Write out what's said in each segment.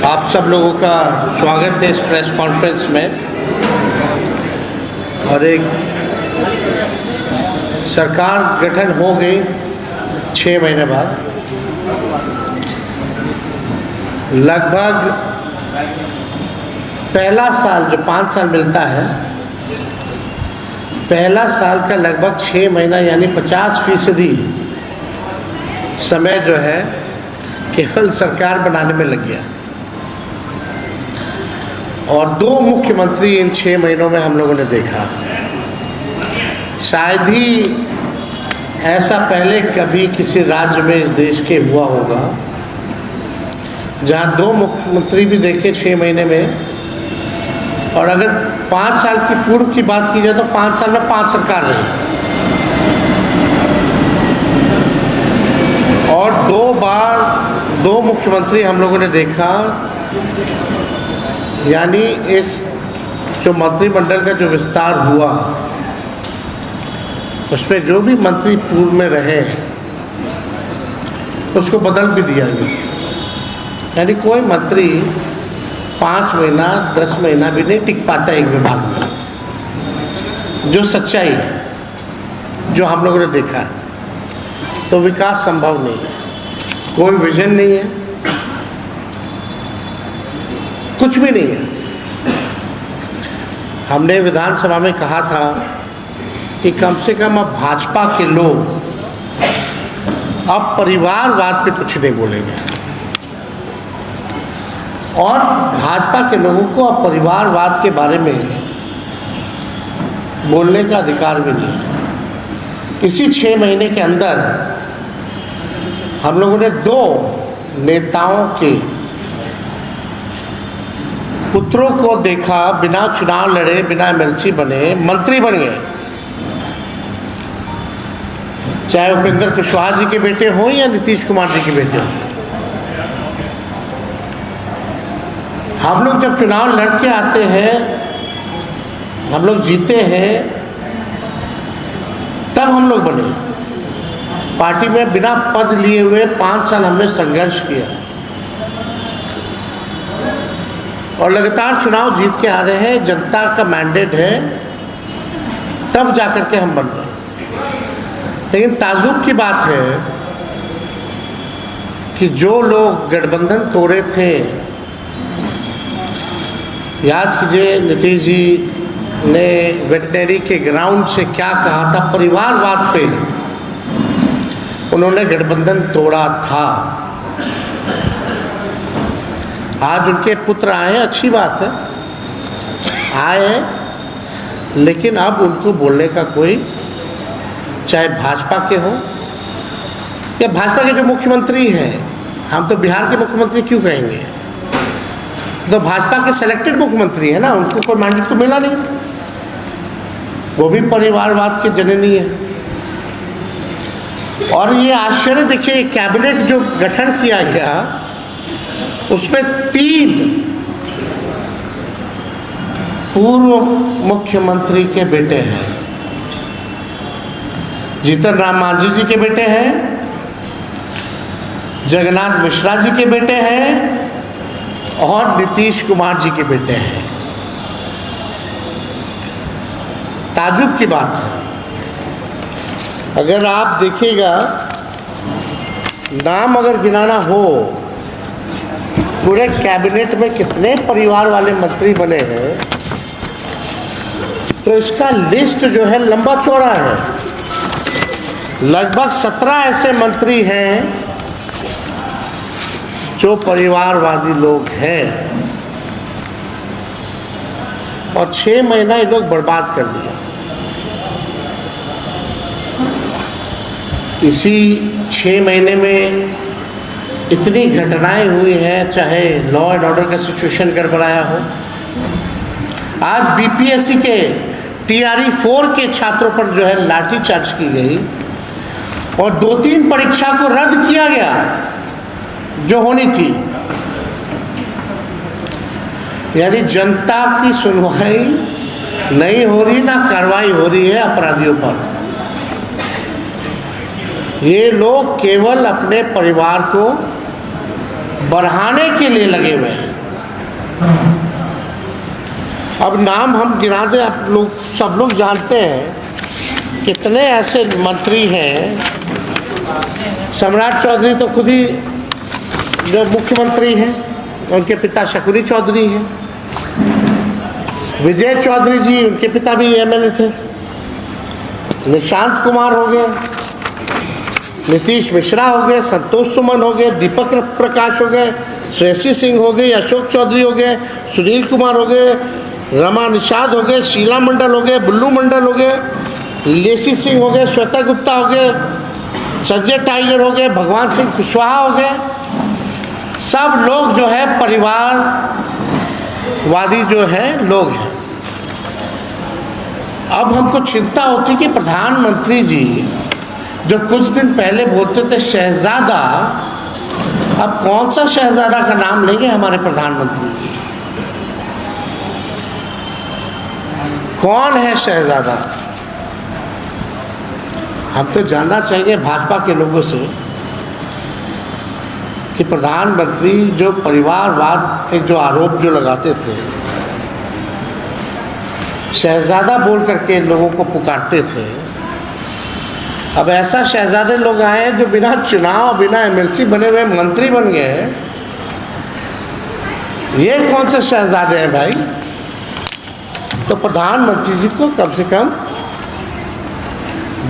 आप सब लोगों का स्वागत है इस प्रेस कॉन्फ्रेंस में। और एक सरकार गठन हो गई 6 महीने बाद। लगभग पहला साल जो 5 साल मिलता है, पहला साल का लगभग 6 महीना यानी 50% समय जो है केवल सरकार बनाने में लग गया। और 2 मुख्यमंत्री इन 6 महीनों में हम लोगों ने देखा। शायद ही ऐसा पहले कभी किसी राज्य में इस देश के हुआ होगा जहां 2 मुख्यमंत्री भी देखे 6 महीने में। और अगर 5 साल की पूर्व की बात की जाए तो 5 साल में 5 सरकार रही और 2 बार 2 मुख्यमंत्री हम लोगों ने देखा। यानी इस जो मंत्रिमंडल का जो विस्तार हुआ उसमें जो भी मंत्री पूर्व में रहे उसको बदल भी दिया गया। यानी कोई मंत्री 5 महीना 10 महीना भी नहीं टिक पाता एक विभाग में। जो सच्चाई है जो हम लोगों ने देखा है, तो विकास संभव नहीं है, कोई विजन नहीं है, कुछ भी नहीं है। हमने विधानसभा में कहा था कि कम से कम अब भाजपा के लोग अब परिवारवाद पे कुछ नहीं बोलेंगे और भाजपा के लोगों को अब परिवारवाद के बारे में बोलने का अधिकार भी नहीं है। इसी 6 महीने के अंदर हम लोगों ने 2 नेताओं के पुत्रों को देखा, बिना चुनाव लड़े, बिना एमएलसी बने मंत्री बन गए। चाहे उपेंद्र कुशवाहा जी के बेटे हों या नीतीश कुमार जी के बेटे हों। हम लोग जब चुनाव लड़के आते हैं, हम लोग जीते हैं, तब हम लोग बने। पार्टी में बिना पद लिए हुए 5 साल हमने संघर्ष किया और लगातार चुनाव जीत के आ रहे हैं। जनता का मैंडेट है, तब जाकर के हम बन रहे हैं। लेकिन ताज्जुब की बात है कि जो लोग गठबंधन तोड़े थे, याद कीजिए नीतीश जी ने वेटनरी के ग्राउंड से क्या कहा था, परिवारवाद पे उन्होंने गठबंधन तोड़ा था। आज उनके पुत्र आए, अच्छी बात है, आए, लेकिन अब उनको बोलने का कोई, चाहे भाजपा के हो या भाजपा के जो मुख्यमंत्री हैं, हम तो बिहार के मुख्यमंत्री क्यों कहेंगे, तो भाजपा के सेलेक्टेड मुख्यमंत्री है ना, उनको कोई मैंडेट तो मिला नहीं, वो भी परिवारवाद के जननी है। और ये आश्चर्य देखिए, कैबिनेट जो गठन किया गया उसमें 3 पूर्व मुख्यमंत्री के बेटे हैं। जीतन राम मांझी जी के बेटे हैं, जगन्नाथ मिश्रा जी के बेटे हैं और नीतीश कुमार जी के बेटे हैं। ताज्जुब की बात है। अगर आप देखिएगा, नाम अगर गिनाना हो, पूरे कैबिनेट में कितने परिवार वाले मंत्री बने हैं, तो इसका लिस्ट जो है लंबा चौड़ा है। लगभग 17 ऐसे मंत्री हैं जो परिवारवादी लोग हैं और 6 महीना ये लोग बर्बाद कर दिया। इसी 6 महीने में इतनी घटनाएं हुई हैं, चाहे लॉ एंड ऑर्डर का सिचुएशन गड़बड़ाया हो। आज बीपीएससी के टीआरई 4 के छात्रों पर जो है लाठीचार्ज की गई और 2-3 परीक्षा को रद्द किया गया जो होनी थी। यानी जनता की सुनवाई नहीं हो रही, ना कार्रवाई हो रही है अपराधियों पर। ये लोग केवल अपने परिवार को बढ़ाने के लिए लगे हुए हैं। अब नाम हम गिना दें, आप लोग सब लोग जानते हैं कितने ऐसे मंत्री हैं। सम्राट चौधरी तो खुद ही जो मुख्यमंत्री हैं, उनके पिता शकुनी चौधरी हैं। विजय चौधरी जी, उनके पिता भी एमएलए थे। निशांत कुमार हो गए, नीतीश मिश्रा हो गए, संतोष सुमन हो गए, दीपक प्रकाश हो गए, श्रेयसी सिंह हो गए, अशोक चौधरी हो गए, सुनील कुमार हो गए, रमा निषाद हो गए, शीला मंडल हो गए, बुल्लू मंडल हो गए, लेसी सिंह हो गए, श्वेता गुप्ता हो गए, संजय टाइगर हो गए, भगवान सिंह कुशवाहा हो गए। सब लोग जो है परिवारवादी जो है लोग हैं। अब हमको चिंता होती कि प्रधानमंत्री जी जो कुछ दिन पहले बोलते थे शहजादा, अब कौन सा शहजादा का नाम लेंगे हमारे प्रधानमंत्री? कौन है शहजादा? हम तो जानना चाहिए भाजपा के लोगों से कि प्रधानमंत्री जो परिवारवाद के जो आरोप जो लगाते थे, शहजादा बोल करके लोगों को पुकारते थे, अब ऐसा शहजादे लोग आए हैं जो बिना चुनाव बिना एमएलसी बने हुए मंत्री बन गए। ये कौन से शहजादे हैं भाई? तो प्रधानमंत्री जी को कम से कम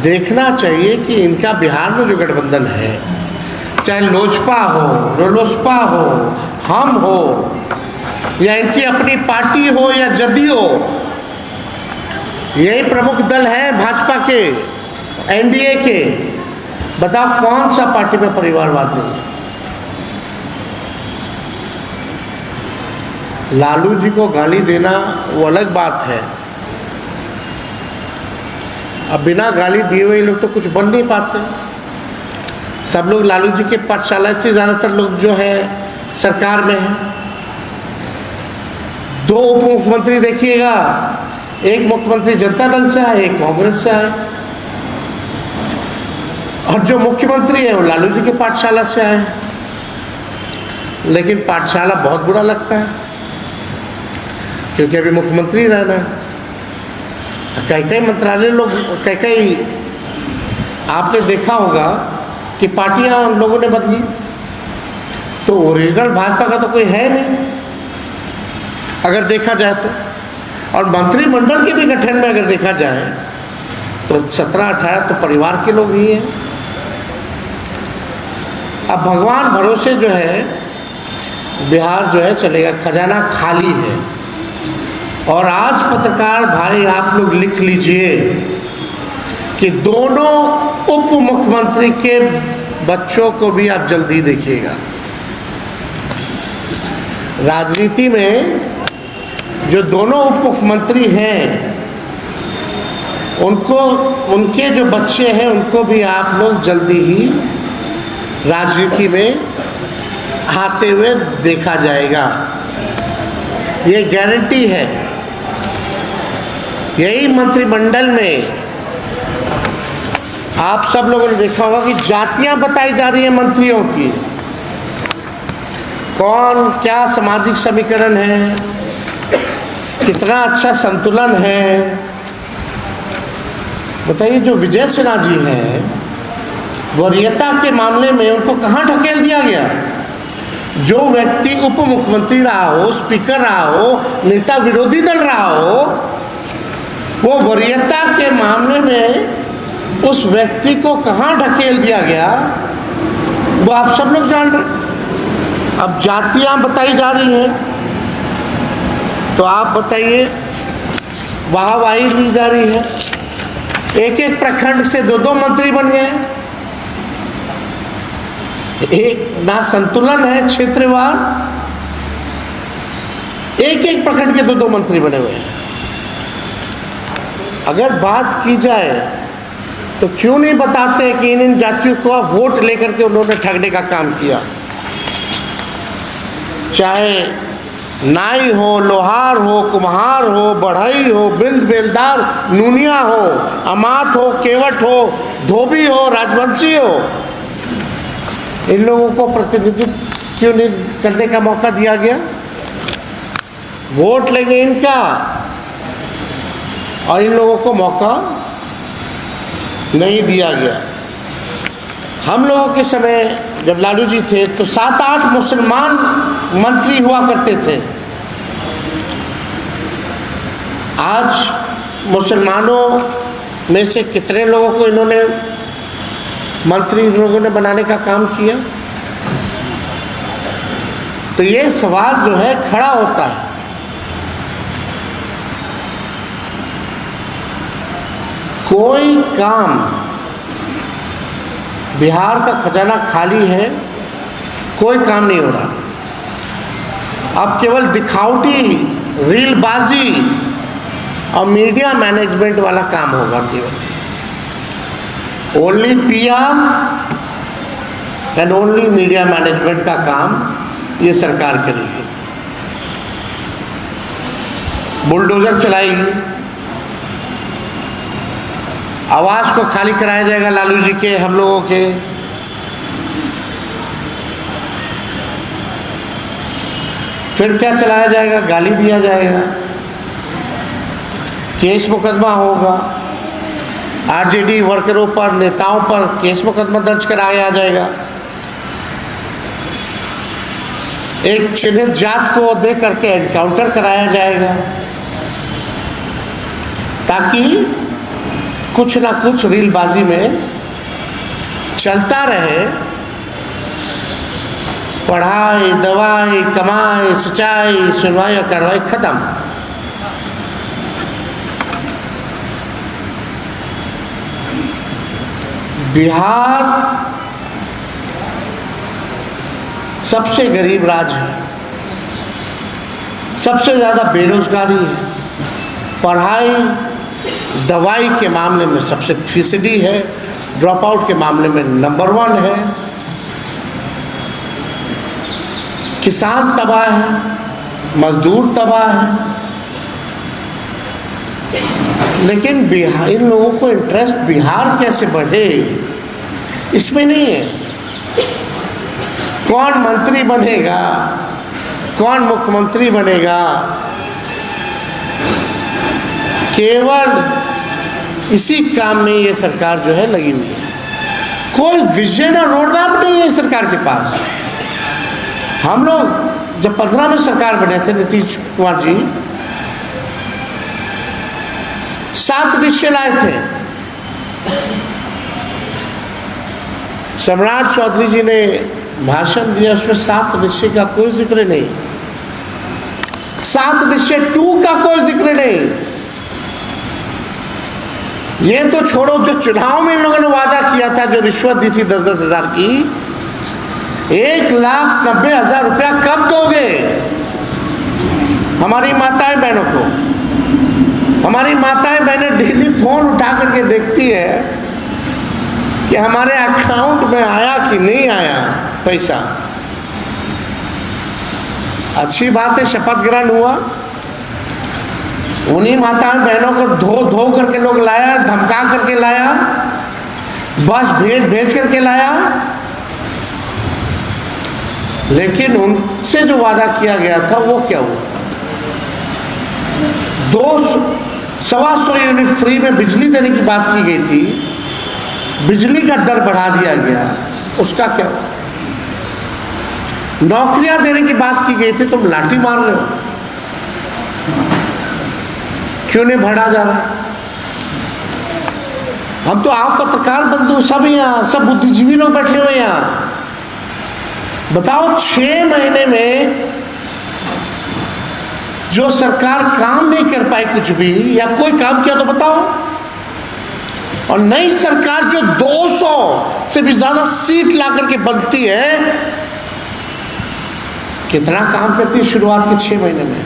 देखना चाहिए कि इनका बिहार में जो गठबंधन है, चाहे लोजपा हो, लोजपा हो, हम हो, या इनकी अपनी पार्टी हो या जदयू, यही प्रमुख दल है भाजपा के, एनडीए के। बताओ कौन सा पार्टी में परिवारवाद नहीं? लालू जी को गाली देना वो अलग बात है। अब बिना गाली दिए हुए लोग तो कुछ बन नहीं पाते। सब लोग लालू जी के पाठशाला से ज़्यादातर लोग जो है सरकार में हैं। 2 उप मुख्यमंत्री देखिएगा, एक मुख्यमंत्री जनता दल से आए, एक कांग्रेस से आए, और जो मुख्यमंत्री है वो लालू जी के पाठशाला से आए। लेकिन पाठशाला बहुत बुरा लगता है, क्योंकि अभी मुख्यमंत्री रहना है। कई मंत्रालय लोग, कई आपने देखा होगा कि पार्टियां लोगों ने बदली, तो ओरिजिनल भाजपा का तो कोई है नहीं अगर देखा जाए तो। और मंत्रिमंडल के भी गठन में अगर देखा जाए तो 17-18 तो परिवार के लोग ही हैं। अब भगवान भरोसे जो है बिहार जो है चलेगा, खजाना खाली है। और आज पत्रकार भाई आप लोग लिख लीजिए कि दोनों उप मुख्यमंत्री के बच्चों को भी आप जल्दी देखिएगा। राजनीति में जो दोनों उप मुख्यमंत्री हैं, उनको, उनके जो बच्चे हैं उनको भी आप लोग जल्दी ही राजनीति में आते हुए देखा जाएगा। ये गारंटी है। यही मंत्रिमंडल में आप सब लोगों ने देखा होगा कि जातियां बताई जा रही हैं मंत्रियों की, कौन क्या सामाजिक समीकरण है, कितना अच्छा संतुलन है। बताइए, जो विजय सिन्हा जी हैं, वरीयता के मामले में उनको कहाँ ढकेल दिया गया? जो व्यक्ति उप मुख्यमंत्री रहा हो, स्पीकर रहा हो, नेता विरोधी दल रहा हो, वो वरीयता के मामले में उस व्यक्ति को कहाँ ढकेल दिया गया, वो आप सब लोग जान रहे। अब जातियां बताई जा रही हैं, तो आप बताइए, वाहवाही ली जा रही है। एक एक प्रखंड से 2-2 मंत्री बन गए। एक ना संतुलन है क्षेत्रवार, एक प्रखंड के 2-2 मंत्री बने हुए हैं। अगर बात की जाए तो क्यों नहीं बताते कि इन जातियों को वोट लेकर के उन्होंने ठगने का काम किया? चाहे नाई हो, लोहार हो, कुम्हार हो, बढ़ई हो, बिंद बेलदार, नूनिया हो, अमात हो, केवट हो, धोबी हो, राजवंशी हो, इन लोगों को प्रतिनिधित्व क्यों नहीं करने का मौका दिया गया? वोट लेंगे इनका और इन लोगों को मौका नहीं दिया गया। हम लोगों के समय जब लालू जी थे तो 7-8 मुसलमान मंत्री हुआ करते थे। आज मुसलमानों में से कितने लोगों को इन्होंने मंत्री इन लोगों ने बनाने का काम किया? तो ये सवाल जो है खड़ा होता है। कोई काम, बिहार का खजाना खाली है, कोई काम नहीं हो रहा। अब केवल दिखावटी रीलबाजी और मीडिया मैनेजमेंट वाला काम होगा। केवल only PR and only media management का काम ये सरकार करेगी। बुलडोजर चलाएगी, आवास को खाली कराया जाएगा लालू जी के, हम लोगों के। फिर क्या चलाया जाएगा? गाली दिया जाएगा, केस मुकदमा होगा, आरजेडी वर्करों पर, नेताओं पर केस मुकदमा दर्ज कराया जाएगा। एक चिन्हित जात को दे करके एनकाउंटर कराया जाएगा ताकि कुछ ना कुछ रीलबाजी में चलता रहे। पढ़ाई, दवाई, कमाई, सच्चाई, सुनवाई और कार्रवाई खत्म। बिहार सबसे गरीब राज्य है, सबसे ज़्यादा बेरोजगारी है, पढ़ाई दवाई के मामले में सबसे फीसदी है, ड्रॉप आउट के मामले में नंबर 1 है, किसान तबाह है, मजदूर तबाह है। लेकिन बिहार, इन लोगों को इंटरेस्ट बिहार कैसे बढ़े इसमें नहीं है। कौन मंत्री बनेगा, कौन मुख्यमंत्री बनेगा, केवल इसी काम में ये सरकार जो है लगी हुई है। कोई विजन और रोड मैप नहीं है सरकार के पास। हम लोग जब 15 में सरकार बने थे, नीतीश कुमार जी 7 निश्चय लाए थे। सम्राट चौधरी जी ने भाषण दिया, उसमें 7 निश्चय का कोई जिक्र नहीं, 7 निश्चय 2 का कोई जिक्र नहीं। ये तो छोड़ो, जो चुनाव में इन लोगों ने वादा किया था, जो रिश्वत दी थी 10-10 हज़ार की, 1,90,000 रुपया कब दोगे हमारी माताएं बहनों को? हमारी माताएं बहनें डेली फोन उठा करके देखती है कि हमारे अकाउंट में आया कि नहीं आया पैसा। अच्छी बात है, शपथ ग्रहण हुआ, उन्हीं माताओं बहनों को धो करके लोग लाया, धमका करके लाया, बस भेज करके लाया। लेकिन उनसे जो वादा किया गया था वो क्या हुआ? 200-125 यूनिट फ्री में बिजली देने की बात की गई थी, बिजली का दर बढ़ा दिया गया, उसका क्या हुआ? नौकरियां देने की बात की गई थी, तुम लाठी मार रहे हो, क्यों नहीं बढ़ा जा रहा? हम तो आप पत्रकार बंधु सब यहाँ, सब बुद्धिजीवी लोग बैठे हुए यहाँ, बताओ 6 महीने में जो सरकार काम नहीं कर पाई कुछ भी, या कोई काम किया तो बताओ। और नई सरकार जो 200 से भी ज्यादा सीट ला करके बनती है, कितना काम करती है शुरुआत के 6 महीने में?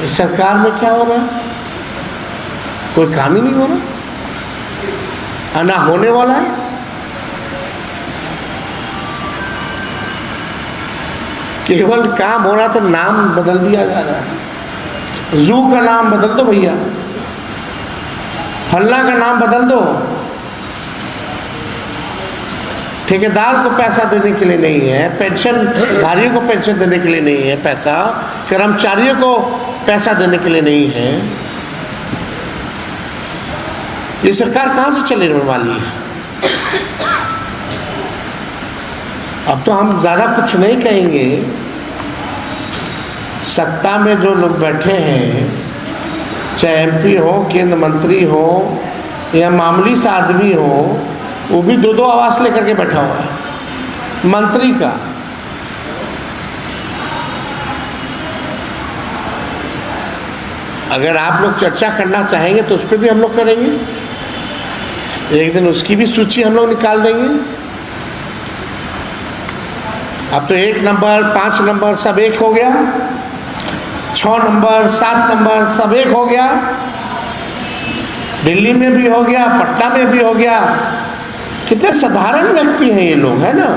इस सरकार में क्या हो रहा है? कोई काम ही नहीं हो रहा, ना होने वाला है। केवल काम हो रहा तो नाम बदल दिया जा रहा है। जू का नाम बदल दो भैया, फलना का नाम बदल दो, ठेकेदार को पैसा देने के लिए नहीं है, पेंशन धारियों को पेंशन देने के लिए नहीं है पैसा, कर्मचारियों को पैसा देने के लिए नहीं है। ये सरकार कहाँ से चलने वाली है? अब तो हम ज़्यादा कुछ नहीं कहेंगे। सत्ता में जो लोग बैठे हैं, चाहे एमपी हो, केंद्र मंत्री हो या मामूली सा आदमी हो, वो भी दो दो आवास लेकर के बैठा हुआ है मंत्री का। अगर आप लोग चर्चा करना चाहेंगे तो उस पर भी हम लोग करेंगे, एक दिन उसकी भी सूची हम लोग निकाल देंगे। अब तो 1 नंबर 5 नंबर सब एक हो गया, 6 नंबर 7 नंबर सब एक हो गया, दिल्ली में भी हो गया, पटना में भी हो गया। कितने साधारण व्यक्ति हैं ये लोग, है ना?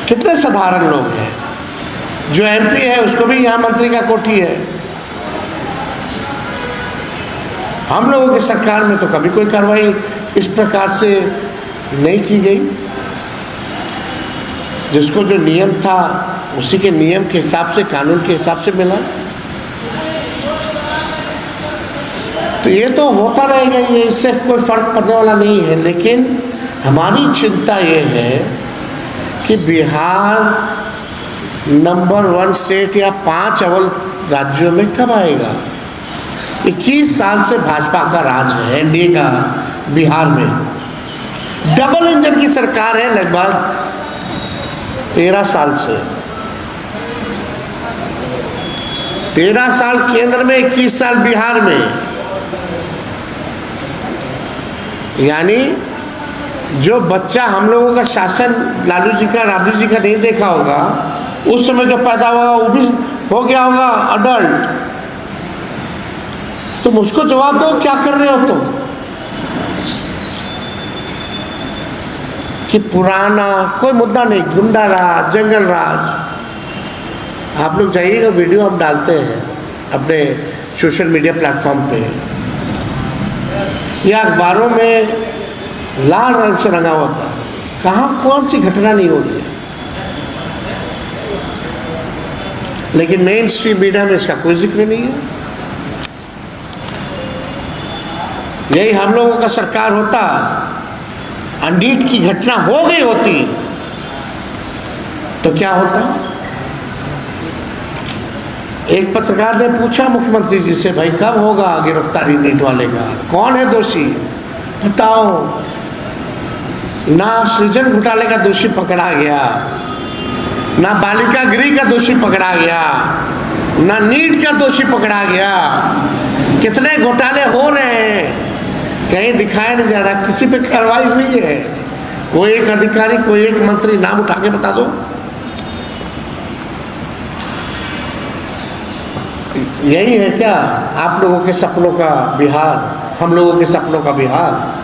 कितने साधारण लोग हैं। जो एमपी है उसको भी यहाँ मंत्री का कोठी है। हम लोगों की सरकार में तो कभी कोई कार्रवाई इस प्रकार से नहीं की गई। जिसको जो नियम था उसी के नियम के हिसाब से, कानून के हिसाब से मिला। तो ये तो होता रहेगा, ये इससे कोई फर्क पड़ने वाला नहीं है। लेकिन हमारी चिंता ये है कि बिहार नंबर 1 स्टेट या 5 अव्वल राज्यों में कब आएगा? 21 साल से भाजपा का राज है, एनडीए का बिहार में। डबल इंजन की सरकार है लगभग 13 साल से। 13 साल केंद्र में, 21 साल बिहार में। यानी जो बच्चा हम लोगों का शासन लालू जी का, राबड़ी जी का नहीं देखा होगा, उस समय जो पैदा हुआ वो भी हो गया होगा अडल्ट। तुम उसको जवाब दो, क्या कर रहे हो तुम? कि पुराना कोई मुद्दा नहीं, गुंडा राज, जंगल राज। आप लोग जाइएगा, वीडियो हम डालते हैं अपने सोशल मीडिया प्लेटफॉर्म पे, या अखबारों में लाल रंग से रंगा हुआ था। कहाँ कौन सी घटना नहीं हो रही है, लेकिन मेन स्ट्रीम मीडिया में इसका कोई जिक्र नहीं है। यही हम लोगों का सरकार होता, अनडीट की घटना हो गई होती तो क्या होता? एक पत्रकार ने पूछा मुख्यमंत्री जी से, भाई कब होगा गिरफ्तारी नीट वाले का, कौन है दोषी बताओ। ना सृजन घोटाले का दोषी पकड़ा गया, ना बालिका गृह का दोषी पकड़ा गया, ना नीट का दोषी पकड़ा गया। कितने घोटाले हो रहे हैं, कहीं दिखाया नहीं जा रहा, किसी पे कार्रवाई हुई है? कोई एक अधिकारी, कोई एक मंत्री नाम उठा के बता दो। यही है क्या आप लोगों के सपनों का बिहार, हम लोगों के सपनों का बिहार?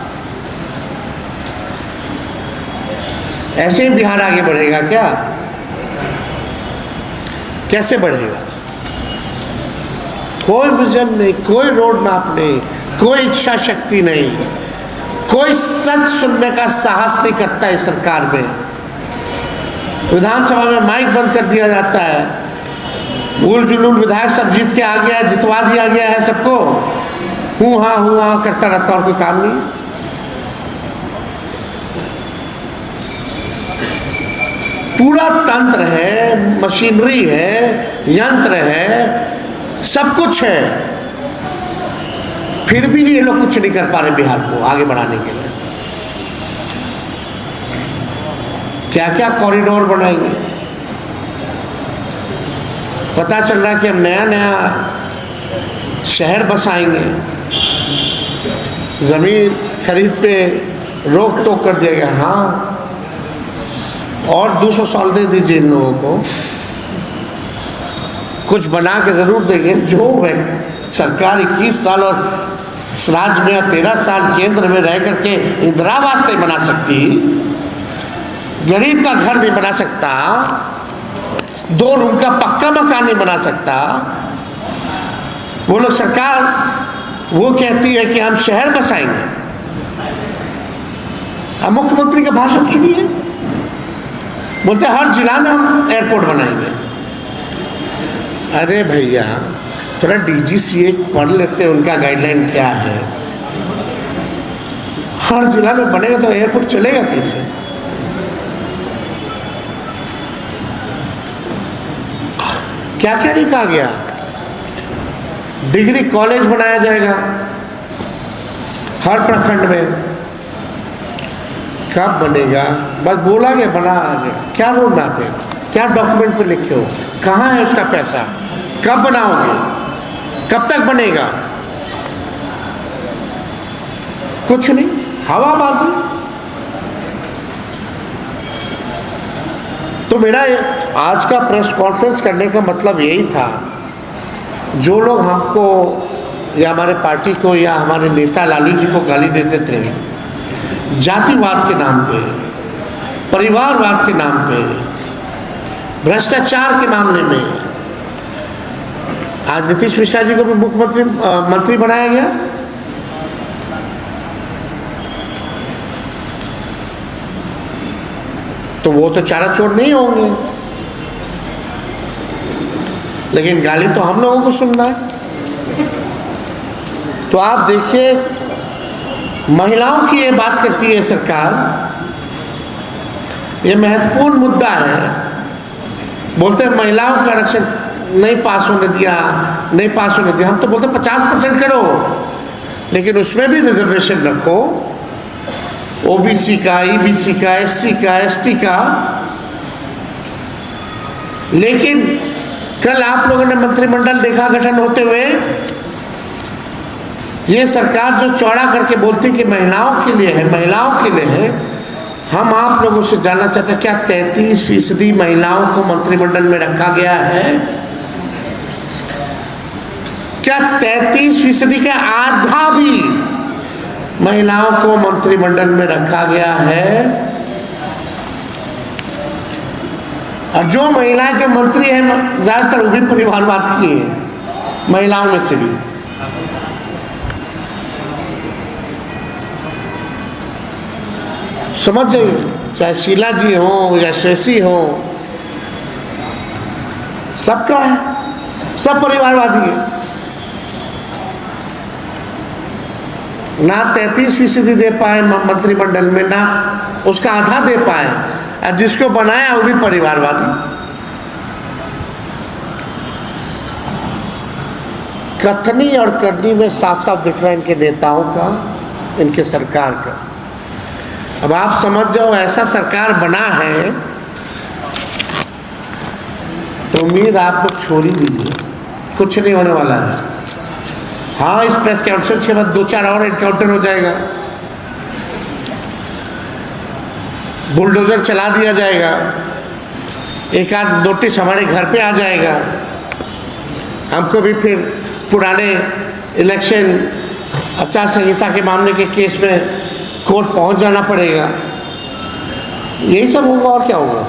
ऐसे ही बिहार आगे बढ़ेगा क्या? कैसे बढ़ेगा? कोई विजन नहीं, कोई रोड मैप नहीं, कोई इच्छा शक्ति नहीं, कोई सच सुनने का साहस नहीं करता है सरकार में। विधानसभा में माइक बंद कर दिया जाता है, भूल जुलूल विधायक सब जीत के आ गया, जितवा दिया गया है सबको, हूँ हाँ करता रहता और कोई काम नहीं। पूरा तंत्र है, मशीनरी है, यंत्र है, सब कुछ है, फिर भी ये लोग कुछ नहीं कर पा रहे बिहार को आगे बढ़ाने के लिए। क्या क्या कॉरिडोर बनाएंगे? पता चल रहा है कि हम नया नया शहर बसाएंगे, ज़मीन खरीद पे रोक टोक कर दिया गया। हाँ, और 200 साल दे दीजिए इन लोगों को, कुछ बना के ज़रूर देंगे। जो है सरकार 21 साल और राज्य में 13 साल केंद्र में रह करके इंदिरा आवास नहीं बना सकती, गरीब का घर नहीं बना सकता, 2 रूम का पक्का मकान नहीं बना सकता। वो लोग सरकार वो कहती है कि हम शहर बसाएंगे। अब मुख्यमंत्री का भाषण सुनिए, बोलते हर जिला में हम एयरपोर्ट बनाएंगे। अरे भैया थोड़ा DGCA पढ़ लेते हैं, उनका गाइडलाइन क्या है। हर जिला में बनेगा तो एयरपोर्ट चलेगा कैसे? क्या क्या नहीं कहा गया। डिग्री कॉलेज बनाया जाएगा हर प्रखंड में। कब बनेगा? बस बोला गया, बना गया। क्या रोड मैप है? क्या डॉक्यूमेंट पे लिखे हो? कहाँ है उसका पैसा? कब बनाओगे? कब तक बनेगा? कुछ नहीं, हवाबाजी। तो मेरा आज का प्रेस कॉन्फ्रेंस करने का मतलब यही था, जो लोग हमको या हमारे पार्टी को या हमारे नेता लालू जी को गाली देते थे जातिवाद के नाम पे, परिवारवाद के नाम पे, भ्रष्टाचार के मामले में, आज नीतीश मिश्रा जी को भी मंत्री बनाया गया। तो वो तो चारा चोर नहीं होंगे, लेकिन गाली तो हम लोगों को सुनना है। तो आप देखिए, महिलाओं की ये बात करती है सरकार, ये महत्वपूर्ण मुद्दा है। बोलते हैं महिलाओं का आरक्षण नहीं पास होने दिया, नहीं पास होने दिया। हम तो बोलते 50% करो, लेकिन उसमें भी रिजर्वेशन रखो, OBC का, EBC का, SC का, ST का। लेकिन कल आप लोगों ने मंत्रिमंडल देखा गठन होते हुए, ये सरकार जो चौड़ा करके बोलती कि महिलाओं के लिए है, महिलाओं के लिए है। हम आप लोगों से जानना चाहते हैं, क्या 33% महिलाओं को मंत्रिमंडल में रखा गया है? क्या 33% का आधा भी महिलाओं को मंत्रिमंडल में रखा गया है? और जो महिलाएं जो मंत्री हैं ज्यादातर वो भी परिवारवाद की हैं, महिलाओं में से भी। समझ जाइए, चाहे शीला जी हो या श्रेषी हो, सबका है, सब परिवारवादी है। ना 33% दे पाए मंत्रिमंडल में, ना उसका आधा दे पाए, जिसको बनाया वो भी परिवारवादी। कथनी और करनी में साफ साफ दिख रहा है इनके नेताओं का, इनके सरकार का। अब आप समझ जाओ, ऐसा सरकार बना है तो उम्मीद आप लोग छोड़ ही दीजिए, कुछ नहीं होने वाला है। हाँ, इस प्रेस कॉन्फ्रेंस के बाद 2-4 और एनकाउंटर हो जाएगा, बुलडोजर चला दिया जाएगा, एक आध नोटिस हमारे घर पे आ जाएगा, हमको भी फिर पुराने इलेक्शन आचार संहिता के मामले के केस में कोर्ट पहुंच जाना पड़ेगा। यही सब होगा और क्या होगा?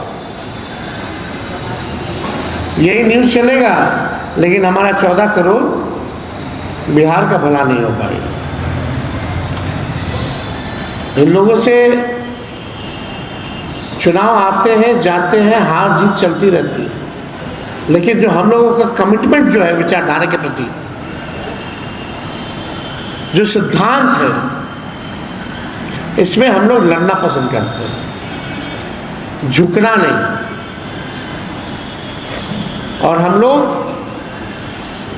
यही न्यूज़ चलेगा, लेकिन हमारा 14 करोड़ बिहार का भला नहीं हो पाएगा। इन लोगों से चुनाव आते हैं, जाते हैं, हार जीत चलती रहती है, लेकिन जो हम लोगों का कमिटमेंट जो है विचारधारा के प्रति, जो सिद्धांत है, इसमें हम लोग लड़ना पसंद करते हैं, झुकना नहीं। और हम लोग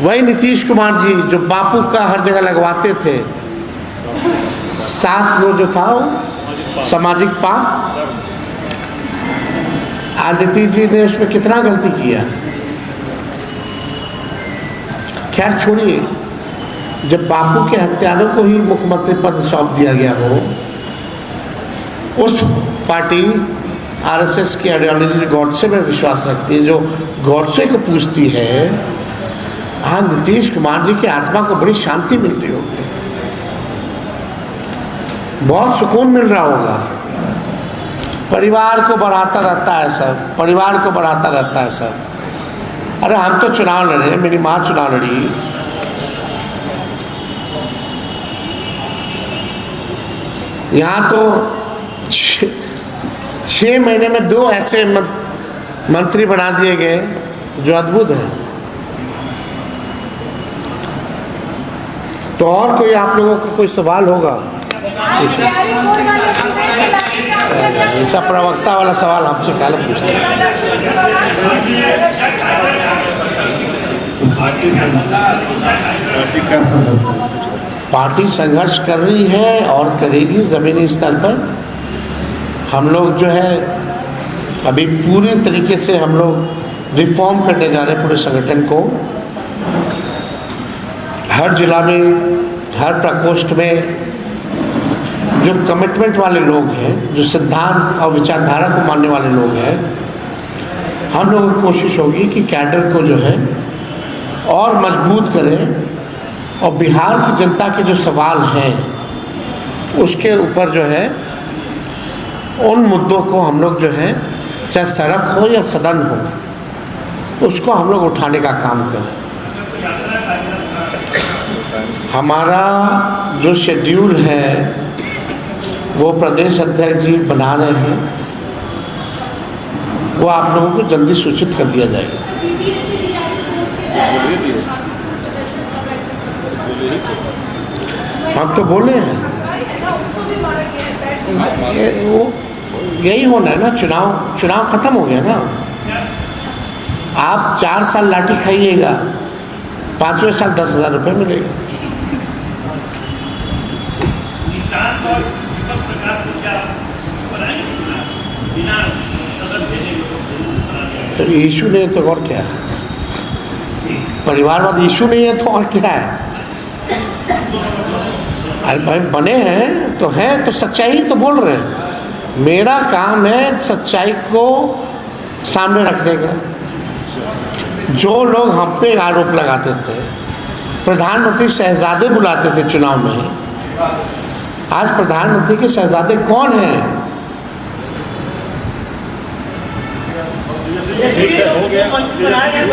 वही नीतीश कुमार जी जो बापू का हर जगह लगवाते थे, साथ वो जो था वो सामाजिक पाप, आज नीतीश जी ने उसमें कितना गलती किया। खैर छोड़िए, जब बापू के हत्यारों को ही मुख्यमंत्री पद सौंप दिया गया हो, उस पार्टी RSS की आइडियोलॉजी गॉडसे में विश्वास रखती है, जो गॉडसे को पूछती है, हाँ नीतीश कुमार जी की आत्मा को बड़ी शांति मिल रही होगी, बहुत सुकून मिल रहा होगा। परिवार को बढ़ाता रहता है सब, परिवार को बढ़ाता रहता है सब। अरे हम तो चुनाव लड़े, मेरी माँ चुनाव लड़ी, यहाँ तो छः महीने में 2 ऐसे मंत्री बना दिए गए जो अद्भुत है। तो और कोई आप लोगों का कोई सवाल होगा? ऐसा प्रवक्ता वाला सवाल आपसे क्या पूछते हैं? पार्टी संघर्ष कर रही है और करेगी ज़मीनी स्तर पर। हम लोग जो है अभी पूरे तरीके से हम लोग रिफॉर्म करने जा रहे हैं पूरे संगठन को। हर जिला में, हर प्रकोष्ठ में जो कमिटमेंट वाले लोग हैं, जो सिद्धांत और विचारधारा को मानने वाले लोग हैं, हम लोगों की कोशिश होगी कि कैडर को जो है और मजबूत करें और बिहार की जनता के जो सवाल हैं उसके ऊपर जो है उन मुद्दों को हम लोग जो है, चाहे सड़क हो या सदन हो, उसको हम लोग उठाने का काम करें। हमारा जो शेड्यूल है वो प्रदेश अध्यक्ष जी बना रहे हैं, वो आप लोगों को जल्दी सूचित कर दिया जाएगा। हम तो बोले हैं वो यही होना है ना। चुनाव खत्म हो गया ना। आप 4 साल लाठी खाइएगा, 5वें साल 10,000 रुपये मिलेगा। तो इशू नहीं है तो और क्या है? परिवारवाद इशू नहीं है तो और क्या है? अरे भाई बने हैं तो हैं, तो सच्चाई तो बोल रहे हैं। मेरा काम है सच्चाई को सामने रखने का। जो लोग हम पे आरोप लगाते थे, प्रधानमंत्री शहजादे बुलाते थे चुनाव में, आज प्रधानमंत्री के शहजादे कौन हैं?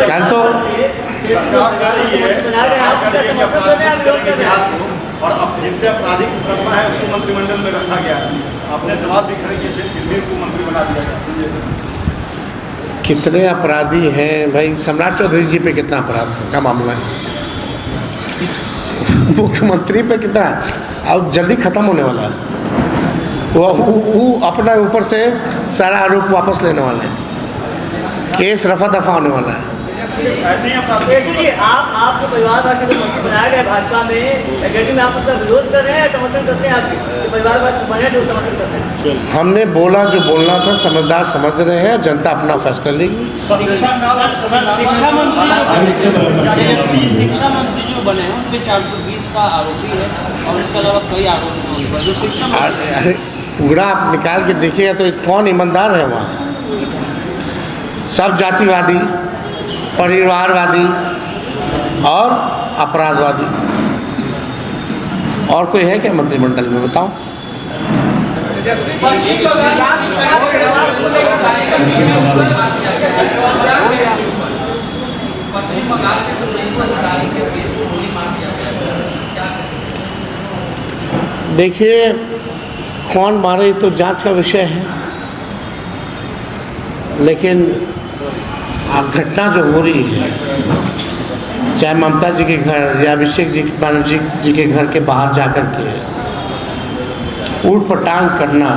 कल तो और जिन पे आपराधिक मुकदमा है उसको मंत्रिमंडल में रखा गया। आपने सवाल भी खड़े किए थे, फिर भी उसको मंत्री बना दिया। कितने अपराधी हैं भाई? सम्राट चौधरी जी पे कितना अपराध का मामला है? मुख्यमंत्री पे कितना? अब जल्दी खत्म होने वाला है। वो अपना ऊपर से सारा आरोप वापस लेने वाले हैं। केस रफा दफा होने वाला है। आपको परिवारवाद के जो मंत्री बनाया गया भाजपा में, यदि में आप उसका विरोध कर रहे हैं, समर्थन करते हैं? आपके परिवारवाद बने जो समर्थन करते हैं? हमने बोला जो बोलना था, समझदार समझ रहे हैं, जनता अपना फैसला लेगी। शिक्षा मंत्री जो बने हैं उनपे 420 का आरोपी है और उसके अलावा कई आरोप हैं जो शिक्षा। अरे पूरा आप निकाल के देखिएगा तो कौन ईमानदार है वहाँ? सब जातिवादी, परिवारवादी और अपराधवादी। और कोई है क्या मंत्रिमंडल में? बताओ। देखिए कौन मारे तो जांच का विषय है, लेकिन अब घटना जो हो रही है, चाहे ममता जी के घर या अभिषेक जी बनर्जी जी के घर के बाहर जाकर के ऊट पटांग करना,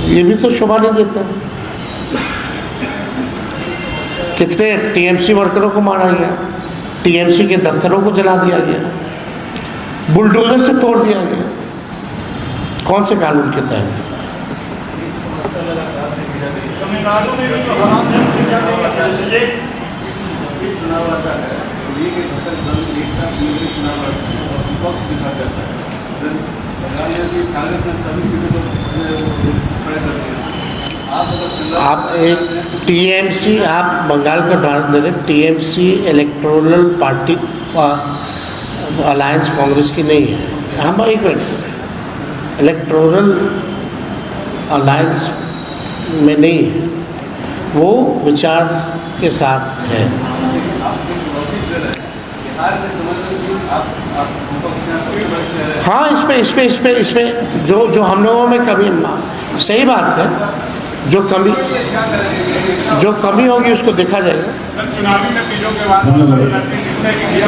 ये भी तो शोभा नहीं देता। कितने टीएमसी वर्करों को मारा गया, टीएमसी के दफ्तरों को जला दिया गया, बुलडोजर से तोड़ दिया गया। कौन से कानून के तहत? तमिलनाडु में भी जो हालात चुनाव आता है, आप एक टीएमसी, आप बंगाल का उदाहरण दे रहे, TMC electoral party alliance Congress की नहीं है। हम एक मिनट, इलेक्टोरल अलायंस में नहीं है, वो विचार के साथ है। बिहार में समझ लो कि आप हाँ, इसमें जो हम लोगों में कमी, सही बात है, जो कमी होगी उसको देखा जाएगा। सर, चुनावी नतीजों के बाद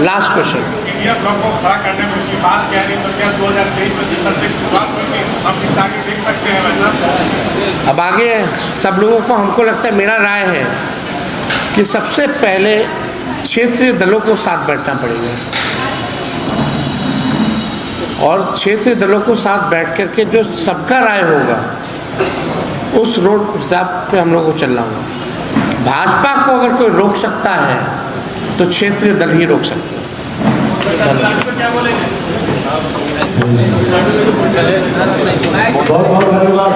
लास्ट क्वेश्चन, इंडिया ब्लॉक को खड़ा करने में उसकी बात क्या है, तो क्या 2023 में जिस तरह से शुरुआत हुई थी हम इस आगे देख सकते हैं वैसा? अब आगे सब लोगों को, हमको लगता है, मेरा राय है कि सबसे पहले क्षेत्रीय दलों को साथ बैठना पड़ेगा और क्षेत्रीय दलों को साथ बैठ करके जो सबका राय होगा उस रोड हिसाब पे हम लोग को चलना होगा। भाजपा को अगर कोई रोक सकता है तो क्षेत्रीय दल ही रोक सकते हैं। बहुत बहुत धन्यवाद।